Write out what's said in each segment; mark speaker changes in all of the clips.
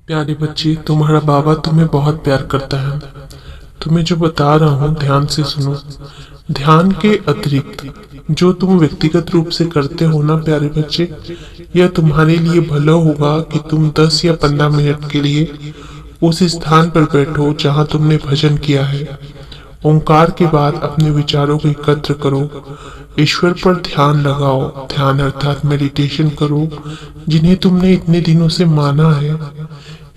Speaker 1: प्यारे बच्चे, तुम्हारा बाबा तुम्हें बहुत प्यार करता है। तुम्हें जो बता रहा हूँ ध्यान से सुनो। ध्यान के अतिरिक्त जो तुम व्यक्तिगत रूप से करते हो ना प्यारे बच्चे, यह तुम्हारे लिए भला होगा कि तुम 10 या 15 मिनट के लिए उस स्थान पर बैठो जहाँ तुमने भजन किया है। ओंकार के बाद अपने विचारों को एकत्र करो, ईश्वर पर ध्यान लगाओ। ध्यान अर्थात मेडिटेशन करो, जिन्हें तुमने इतने दिनों से माना है।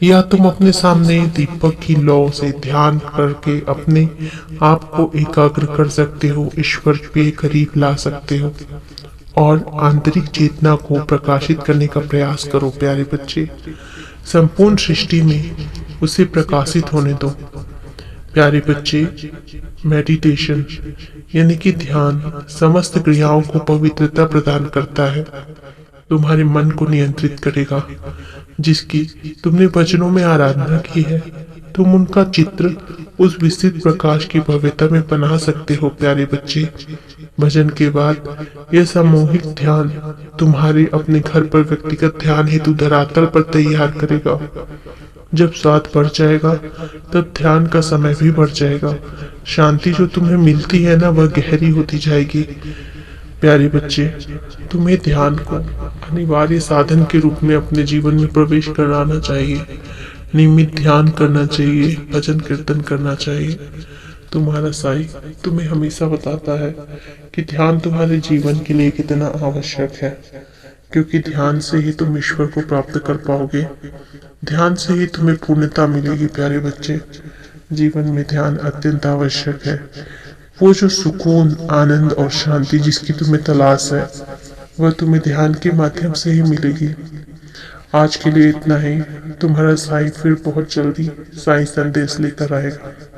Speaker 1: या तुम अपने सामने दीपक की लौ से ध्यान करके अपने आप को एकाग्र कर सकते हो, ईश्वर के करीब ला सकते हो और आंतरिक चेतना को प्रकाशित करने का प्रयास करो। प्यारे बच्चे, संपूर्ण सृष्टि में उसे प्रकाशित होने दो। प्यारे बच्चे, मेडिटेशन यानी कि ध्यान समस्त क्रियाओं को पवित्रता प्रदान करता है, तुम्हारे मन को नियंत्रित करेगा। जिसकी तुमने वचनों में आराधना की है, तुम उनका चित्र उस विस्तृत प्रकाश की भव्यता में बना सकते हो। प्यारे बच्चे, भजन के बाद यह सामूहिक ध्यान तुम्हारे अपने घर पर व्यक्तिगत ध्यान हेतु धरातल पर तैयार करेगा। जब स्वाद बढ़ जाएगा तब ध्यान का समय भी बढ़ जाएगा। शांति जो तुम्हें मिलती है ना, वह गहरी होती जाएगी। प्यारे बच्चे, तुम्हें ध्यान को अनिवार्य साधन के रूप में अपने जीवन में प्रवेश कराना चाहिए। नियमित ध्यान करना चाहिए, भजन कीर्तन करना चाहिए। तुम्हारा साईं तुम्हें हमेशा बताता है कि ध्यान तुम्हारे जीवन के लिए कितना आवश्यक है, क्योंकि ध्यान से ही तुम ईश्वर को प्राप्त कर पाओगे। ध्यान से ही तुम्हें पूर्णता मिलेगी। प्यारे बच्चे, जीवन में ध्यान अत्यंत आवश्यक है। वो जो सुकून, आनंद और शांति जिसकी तुम्हें तलाश है, वह तुम्हें ध्यान के माध्यम से ही मिलेगी। आज के लिए इतना ही। तुम्हारा साईं फिर बहुत जल्दी साईं संदेश लेकर आएगा।